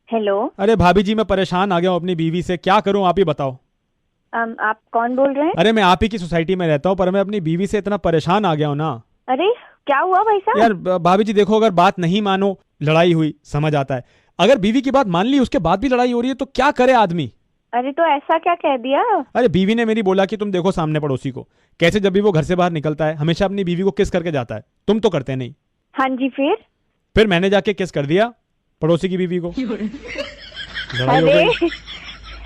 Hello. अरे भाभी जी, मैं परेशान आ गया हूँ अपनी बीवी से, क्या करूँ आप ही बताओ। आप कौन बोल रहे हैं? अरे मैं आप ही की सोसाइटी में रहता हूँ, पर मैं अपनी बीवी से इतना परेशान आ गया हूँ ना। अरे क्या हुआ भाई साहब? यार भाभी जी देखो, अगर बात नहीं मानो, लड़ाई हुई समझ आता है, अगर बीवी की बात मान ली उसके बाद भी लड़ाई हो रही है तो क्या करे आदमी। अरे तो ऐसा क्या कह दिया? अरे बीवी ने मेरी बोला कि तुम देखो सामने पड़ोसी को, कैसे जब भी वो घर से बाहर निकलता है हमेशा अपनी बीवी को किस करके जाता है, तुम तो करते नहीं। हाँ जी, फिर मैंने जाके किस कर दिया पड़ोसी की बीवी को। लड़ाई हो अरे गई।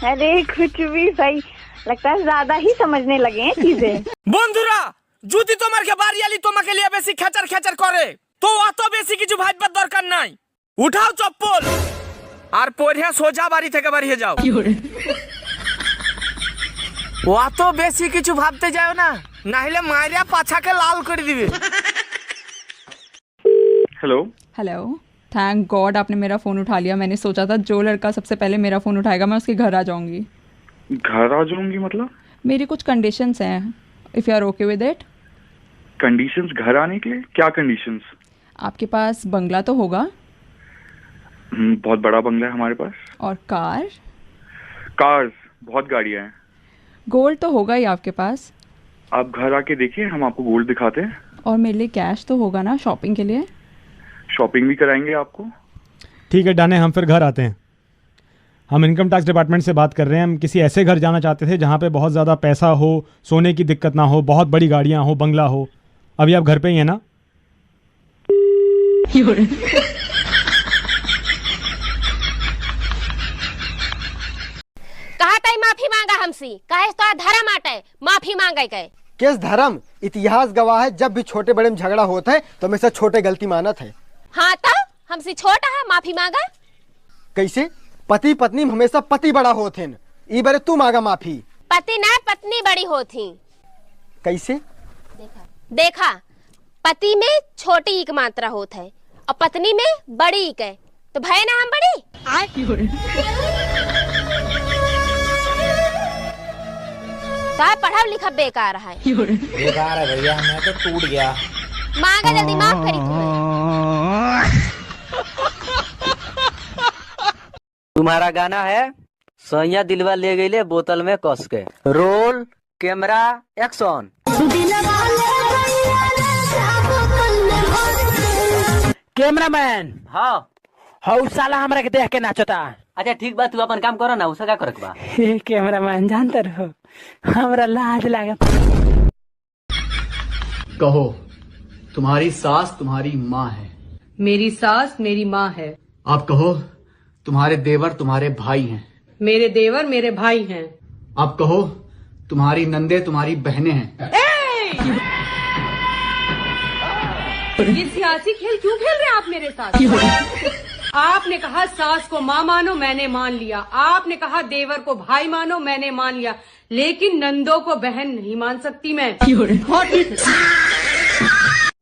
अरे कुछ भी भाई, लगता है ज्यादा ही समझने लगे हैं चीजें। বন্ধুরা যদি তোমাকে বাড়িয়ালি তোমাকে লিয়ে বেশি খেচার খেচার করে তো অত বেশি কিছু ভাববার দরকার নাই, উঠাও চপ্পল আর পরে সোজা বাড়ি থেকে বেরিয়ে যাও। অত বেশি কিছু ভাবতে যাও না, না হলে মাইরা পাছাকে লাল করে দিবে। हेलो। हेलो। थैंक गॉड आपने मेरा फ़ोन उठा लिया। मैंने सोचा था जो लड़का सबसे पहले मेरा फ़ोन उठाएगा मैं उसके घर आ जाऊंगी। घर आ जाऊंगी मतलब? मेरी कुछ कंडीशंस हैं, if you are okay with it. Conditions? घर आने के लिए क्या कंडीशंस? आपके पास बंगला तो होगा? बहुत बड़ा बंगला है हमारे पास। और कार? कार्स, बहुत गाड़ियां हैं। गोल्ड तो होगा ही आपके पास? आप घर आके देखिए, हम आपको गोल्ड दिखाते हैं। और मेरे लिए कैश तो होगा ना शॉपिंग के लिए? शॉपिंग भी कराएंगे आपको। ठीक है डन है, हम फिर घर आते हैं। हम इनकम टैक्स डिपार्टमेंट से बात कर रहे हैं। हम किसी ऐसे घर जाना चाहते थे जहाँ पे बहुत ज़्यादा पैसा हो, सोने की दिक्कत ना हो, बहुत बड़ी गाड़ियाँ हो, बंगला हो। अभी आप घर पे ही हैं ना? कहा ताई माफी मांगा हमसे, कहे तो धर्म आटे माफी मांगे के। किस धर्म? इतिहास गवाह है जब भी छोटे बड़े में झगड़ा होता है तो हमेशा छोटे गलती मानत है। हाँ तो हमसे छोटा है माफी मांगा। कैसे? पति पत्नी में हमेशा पति बड़ा होते हैं, ई बारे तू मांगा माफी। पति न पत्नी बड़ी होती। कैसे? देखा, पति में छोटी एक मात्रा होता है और पत्नी में बड़ी एक है, तो भय ना हम बड़ी। तार पढ़ा लिखा बेकार है। बेकार है भैया, मैं तो टूट गया। मांगा जल्दी, माफ करी तुम्हारा गाना है सैया दिलवा ले गई ले बोतल में कस के। Roll camera action. कैमरामैन, हाँ हौ साला हमरा के देख के नाचता। अच्छा ठीक बा, तू अपन काम करो ना, उसका क्या करक बा। हे कैमरामैन, जानते रहो हमरा लाज लागत। कहो, तुम्हारी सास तुम्हारी माँ है। मेरी सास मेरी माँ है। आप कहो, तुम्हारे देवर तुम्हारे भाई हैं। मेरे देवर मेरे भाई हैं। आप कहो, तुम्हारी नंदे तुम्हारी बहनें हैं। ये सियासी खेल क्यों खेल रहे हैं आप मेरे साथ? आपने कहा सास को माँ मानो, मैंने मान लिया। आपने कहा देवर को भाई मानो, मैंने मान लिया। लेकिन नंदों को बहन नहीं मान सकती मैं।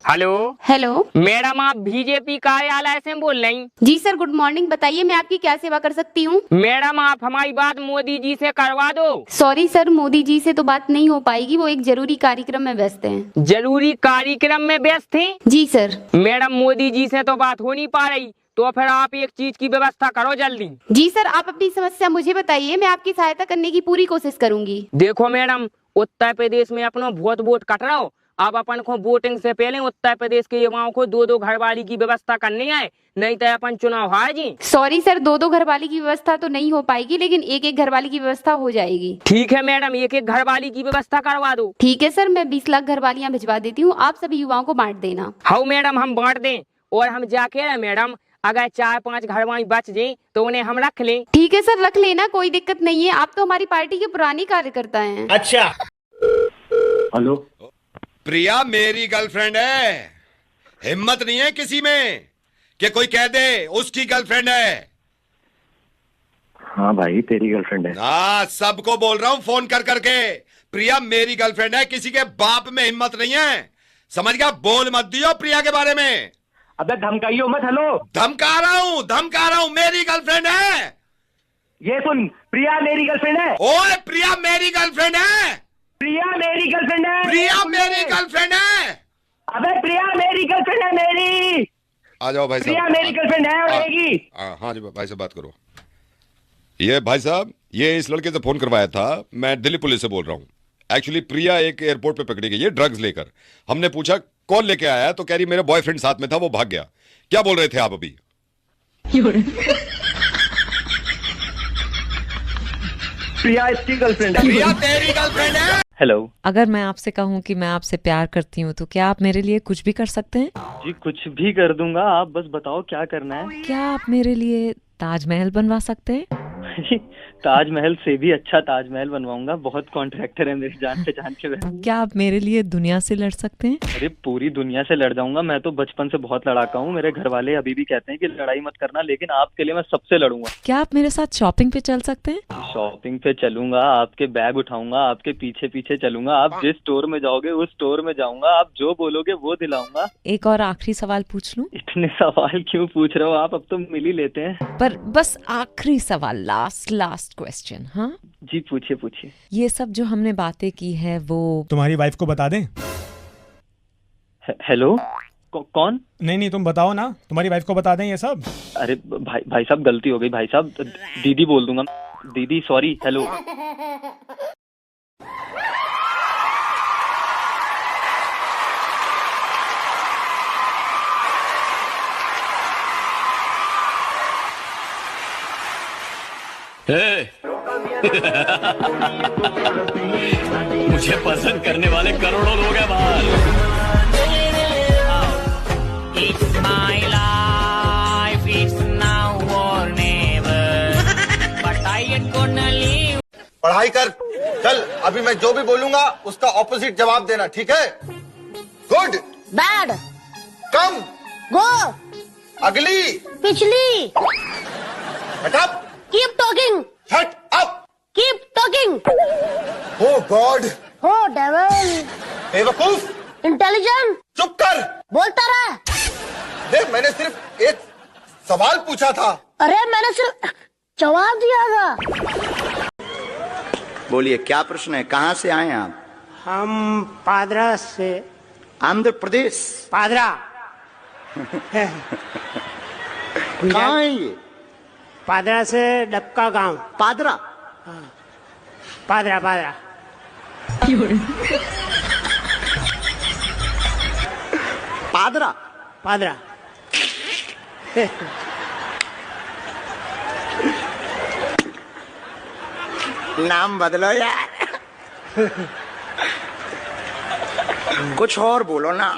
हेलो। हेलो मैडम, आप बीजेपी कार्यालय से बोल रही? जी सर, गुड मॉर्निंग। बताइए मैं आपकी क्या सेवा कर सकती हूँ? मैडम, आप हमारी बात मोदी जी से करवा दो। सॉरी सर, मोदी जी से तो बात नहीं हो पाएगी, वो एक जरूरी कार्यक्रम में व्यस्त हैं। जरूरी कार्यक्रम में व्यस्त हैं? जी सर। मैडम, मोदी जी से तो बात हो नहीं पा रही, तो फिर आप एक चीज की व्यवस्था करो जल्दी। जी सर, आप अपनी समस्या मुझे बताइए, मैं आपकी सहायता करने की पूरी कोशिश करूंगी। देखो मैडम, उत्तर प्रदेश में अपना वोट कट रहा हो। अब अपन को वोटिंग से पहले उत्तर प्रदेश के युवाओं को 2-2 घरवाली की व्यवस्था करनी है, नहीं तो अपन चुनाव हार जी। सॉरी सर, 2-2 घरवाली की व्यवस्था तो नहीं हो पाएगी, लेकिन 1-1 घरवाली की व्यवस्था हो जाएगी। ठीक है मैडम, 1-1 घरवाली की व्यवस्था करवा दो। ठीक है सर, मैं 20 लाख घरवालियाँ भिजवा देती हूँ, आप सभी युवाओं को बांट देना। हाँ मैडम, हम बांट दें। और हम जाके मैडम, अगर 4-5 घरवाली बच जाए तो उन्हें हम रख लें। ठीक है सर, रख लेना, कोई दिक्कत नहीं है। आप तो हमारी पार्टी के पुराने कार्यकर्ता हैं। अच्छा। हेलो। प्रिया मेरी गर्लफ्रेंड है। हिम्मत नहीं है किसी में कि कोई कह दे उसकी गर्लफ्रेंड है। हाँ भाई, तेरी गर्लफ्रेंड है। हाँ, सबको बोल रहा हूँ फोन कर करके, प्रिया मेरी गर्लफ्रेंड है। किसी के बाप में हिम्मत नहीं है, समझ गया? बोल मत दियो प्रिया के बारे में। अबे धमकाइयो मत। हेलो। धमका रहा हूँ, मेरी गर्लफ्रेंड है। ये सुन, प्रिया मेरी गर्लफ्रेंड है। ओए, प्रिया मेरी गर्लफ्रेंड है। प्रिया मेरी गर्लफ्रेंड है। प्रिया मेरी गर्लफ्रेंड है। अबे प्रिया मेरी गर्लफ्रेंड है मेरी। आ जाओ भाई प्रिया साहब। मेरी गर्लफ्रेंड है और रहेगी। हाँ जी भाई साहब बात करो। ये भाई साहब ये इस लड़के से फोन करवाया था, मैं दिल्ली पुलिस से बोल रहा हूँ। एक्चुअली प्रिया एक एयरपोर्ट पे पकड़ी गई है ड्रग्स लेकर। हमने पूछा कौन लेके आया है तो कह रही मेरा बॉयफ्रेंड साथ में था, वो भाग गया। क्या बोल रहे थे आप अभी? प्रिया इसकी गर्लफ्रेंड है। प्रिया तेरी गर्लफ्रेंड है। हेलो, अगर मैं आपसे कहूँ कि मैं आपसे प्यार करती हूँ तो क्या आप मेरे लिए कुछ भी कर सकते हैं? जी कुछ भी कर दूंगा, आप बस बताओ क्या करना है। क्या आप मेरे लिए ताजमहल बनवा सकते हैं? ताजमहल से भी अच्छा ताजमहल बनवाऊंगा, बहुत कॉन्ट्रैक्टर है मेरी जान पहचान के। क्या आप मेरे लिए दुनिया से लड़ सकते हैं? अरे पूरी दुनिया से लड़ जाऊंगा, मैं तो बचपन से बहुत लड़ाका हूँ। मेरे घर वाले अभी भी कहते हैं कि लड़ाई मत करना, लेकिन आपके लिए मैं सबसे लड़ूंगा। क्या आप मेरे साथ शॉपिंग पे चल सकते हैं? शॉपिंग पे चलूंगा, आपके बैग उठाऊंगा, आपके पीछे पीछे चलूंगा, आप जिस स्टोर में जाओगे उस स्टोर में जाऊंगा, आप जो बोलोगे वो दिलाऊंगा। एक और आखिरी सवाल पूछ लूं? इतने सवाल क्यों पूछ रहे हो आप, अब तो मिल ही लेते हैं। पर बस आखिरी सवाल, लास्ट क्वेश्चन। हाँ जी पूछिए पूछिए। ये सब जो हमने बातें की है वो तुम्हारी वाइफ को बता दें? हेलो कौन? नहीं तुम बताओ ना, तुम्हारी वाइफ को बता दें ये सब? अरे भाई साहब गलती हो गई भाई साहब, दीदी बोल दूंगा। दीदी सॉरी। हेलो मुझे पसंद करने वाले करोड़ों लोग हैं बाहर। It's my life, it's now or never, but I ain't gonna leave. पढ़ाई कर, चल अभी मैं जो भी बोलूंगा उसका ऑपोजिट जवाब देना, ठीक है? गुड, बैड, कम, गो, अगली, पिछली, shut up, keep talking, shut up, keep talking, oh god, हो डेविल, बेवकूफ, इंटेलिजेंट, चुप कर, बोलता रहा। देख मैंने सिर्फ एक सवाल पूछा था। अरे मैंने सिर्फ जवाब दिया था। बोलिए क्या प्रश्न है, कहाँ से आए आप? हम पादरा से। आंध्र प्रदेश? पादरा। कहाँ है ये? पादरा से डबका गांव। पादरा? पादरा पादरा। पादरा? पादरा। नाम बदलो यार। कुछ और बोलो ना।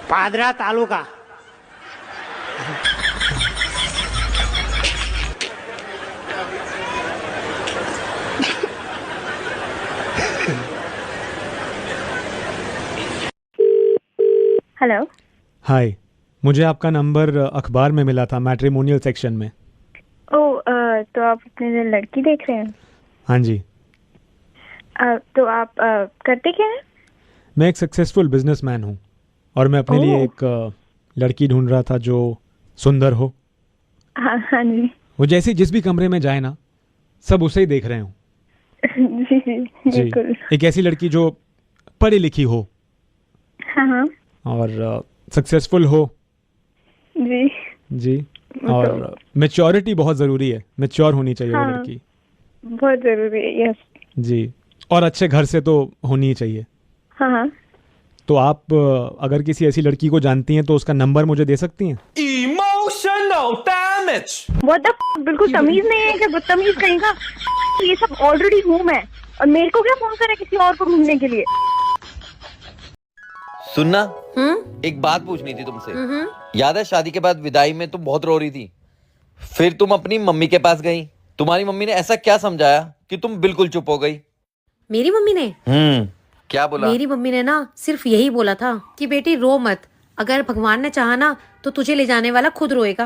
पादरा तालुका। हेलो। हाय, मुझे आपका नंबर अखबार में मिला था, मैट्रिमोनियल सेक्शन में। तो आप अपने लिए लड़की देख रहे हैं? हाँ जी। तो आप करते क्या हैं? मैं एक सक्सेसफुल बिजनेसमैन हूँ और मैं अपने लिए एक लड़की ढूंढ रहा था जो सुंदर हो। हाँ जी। वो जैसे जिस भी कमरे में जाए ना, सब उसे ही देख रहे हो। जी बिल्कुल। एक ऐसी लड़की जो पढ़ी लिखी हो। हाँ। और सक्सेसफुल हो। जी। और मैच्योरिटी बहुत ज़रूरी है, मैच्योर होनी चाहिए वो लड़की। बहुत ज़रूरी है, यस। जी। और अच्छे घर से तो होनी ही चाहिए। हाँ। तो आप अगर किसी ऐसी लड़की को जानती हैं तो उसका नंबर मुझे दे सकती हैं? Emotional damage. What the f***, बिल्कुल तमीज नहीं है, क्या बदतमीज कहीं का। ये सब ऑलरेडी हूँ मैं, और मेरे को क्या फोन करे किसी और को ढूंढने के लिए। सुनना, एक बात पूछनी थी तुमसे। याद है शादी के बाद विदाई में तुम बहुत रो रही थी, फिर तुम अपनी मम्मी के पास गई। तुम्हारी मम्मी ने ऐसा क्या समझाया कि तुम बिल्कुल चुप हो गई? मेरी मम्मी ने क्या बोला? मेरी मम्मी ने ना सिर्फ यही बोला था कि बेटी रो मत, अगर भगवान ने चाहा ना तो तुझे ले जाने वाला खुद रोएगा।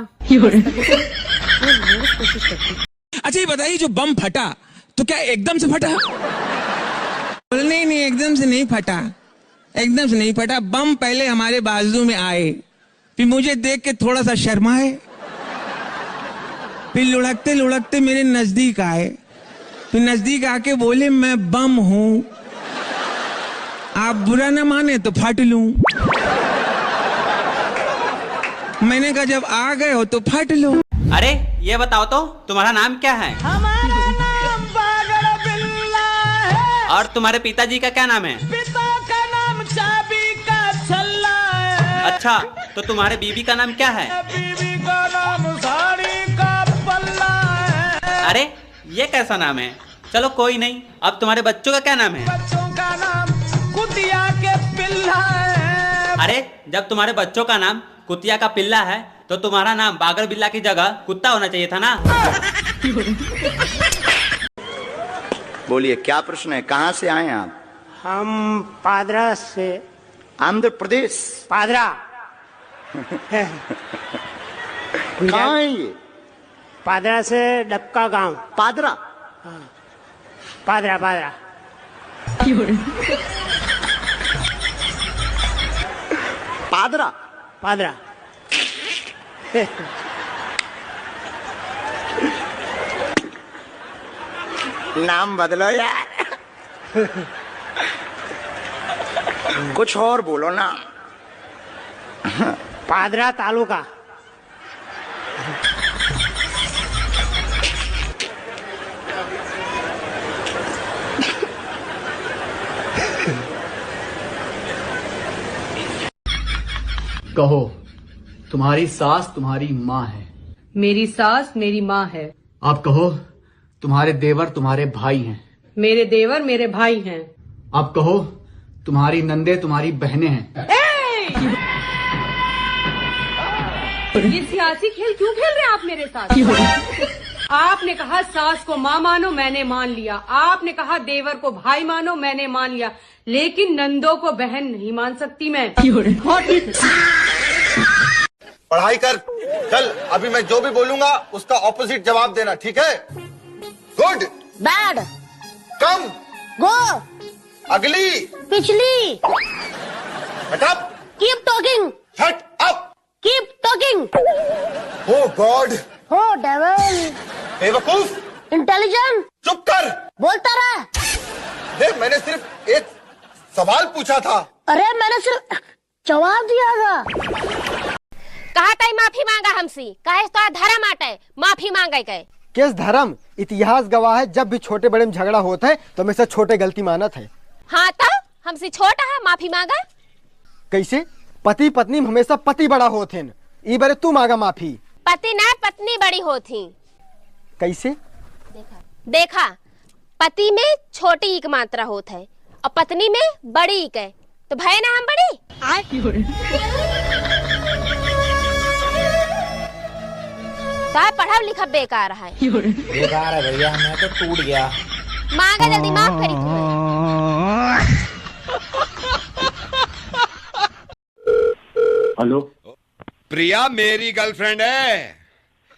अच्छा ये बताइए, जो बम फटा तो क्या एकदम से फटा? नहीं एकदम से नहीं फटा, एकदम से नहीं फटा। बम पहले हमारे बाजू में आए, फिर मुझे देख के थोड़ा सा शर्माए, फिर लुढ़कते लुढ़कते मेरे नजदीक आए, फिर नजदीक आके बोले मैं बम हूं, आप बुरा ना माने तो फट लूं। मैंने कहा जब आ गए हो तो फट लो। अरे ये बताओ तो तुम्हारा नाम क्या है? हमारा नाम बागड़ बिल्ला है। और तुम्हारे पिताजी का क्या नाम है? पिता का नाम चाबी का छल्ला है। अच्छा, तो तुम्हारे बीबी का नाम क्या है? बीबी का नाम साड़ी का पल्ला है। अरे ये कैसा नाम है? चलो कोई नहीं, अब तुम्हारे बच्चों का क्या नाम है? बच्चों का नाम कुतिया के पिल्ला है। अरे जब तुम्हारे बच्चों का नाम कुतिया का पिल्ला है तो तुम्हारा नाम बागर बिल्ला की जगह कुत्ता होना चाहिए था ना। बोलिए क्या प्रश्न है, कहाँ से आए आप? हम पादरा से। आंध्र प्रदेश? पादरा। कहाँ है ये? पादरा से डबका गांव। पादरा? पादरा पादरा। पादरा? पादरा। नाम बदलो यार। कुछ और बोलो ना। पादरा तालुका। कहो, तुम्हारी सास तुम्हारी माँ है। मेरी सास मेरी माँ है। आप कहो, तुम्हारे देवर तुम्हारे भाई हैं। मेरे देवर मेरे भाई हैं। आप कहो, तुम्हारी नंदे तुम्हारी बहनें हैं। ये सियासी खेल क्यों खेल रहे हैं आप मेरे साथ? आपने कहा सास को माँ मानो, मैंने मान लिया। आपने कहा देवर को भाई मानो, मैंने मान लिया। लेकिन नंदों को बहन नहीं मान सकती मैं। पढ़ाई कर, चल अभी मैं जो भी बोलूंगा उसका ऑपोजिट जवाब देना, ठीक है? गुड। बैड। कम। गो। अगली। पिछली। Shut up. Keep talking. Shut up. Keep talking. Oh god. हो डेविल। बेवकूफ। इंटेलिजेंट। चुप कर। बोलता रहा। देख मैंने सिर्फ एक सवाल पूछा था। अरे मैंने सिर्फ जवाब दिया था। कहा था माफी मांगा हमसे, कहे तो धर्म आटे माफी मांगे गए। किस धर्म? इतिहास गवाह है जब भी छोटे बड़े में झगड़ा होता है तो हमेशा छोटे गलती मानत है। हाँ तो हमसे छोटा है माफी मांगा। कैसे? पति पत्नी में हमेशा पति बड़ा होते हैं, ई बारे तू मांगा माफी। पति ना पत्नी बड़ी होती। कैसे? देखा, पति में छोटी एक मात्रा होता है और पत्नी में बड़ी एक है, तो भय ना हम बड़ी। पढ़ा लिखा बेकार है। बेकार है भैया, मैं तो टूट गया। मांगा जल्दी, माफ करी तुम्हें। हेलो, प्रिया मेरी गर्लफ्रेंड है।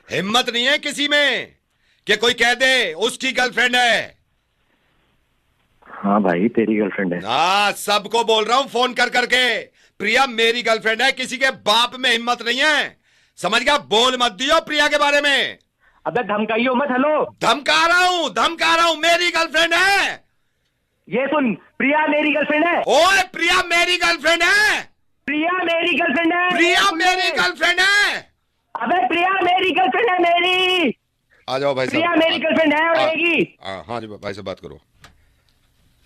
हिम्मत नहीं है किसी में कि कोई कह दे उसकी गर्लफ्रेंड है। हाँ भाई तेरी गर्लफ्रेंड है। हाँ, सबको बोल रहा हूं फोन कर करके, प्रिया मेरी गर्लफ्रेंड है। किसी के बाप में हिम्मत नहीं है, समझ गया? बोल मत दियो प्रिया के बारे में। अबे धमकाइयो मत। हेलो, धमका रहा हूं, मेरी गर्लफ्रेंड है। ये सुन, प्रिया मेरी गर्लफ्रेंड है। ओए प्रिया मेरी गर्लफ्रेंड है। प्रिया मेरी गर्लफ्रेंड है। प्रिया मेरी गर्लफ्रेंड है। अबे प्रिया मेरी गर्लफ्रेंड है मेरी। आ जाओ भाई साहब। प्रिया मेरी गर्लफ्रेंड है और रहेगी। हाँ जी भाई से बात करो।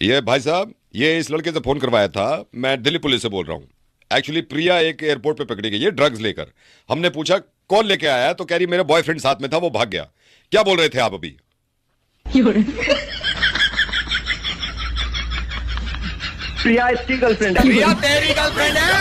ये भाई साहब, ये इस लड़के से फोन करवाया था, मैं दिल्ली पुलिस से बोल रहा हूँ। एक्चुअली प्रिया एक एयरपोर्ट पे पकड़ी गई है ड्रग्स लेकर। हमने पूछा कौन लेके आया, तो कह रही मेरा बॉयफ्रेंड साथ में था, वो भाग गया। क्या बोल रहे थे आप अभी? प्रिया इसकी गर्लफ्रेंड है। प्रिया तेरी गर्लफ्रेंड है।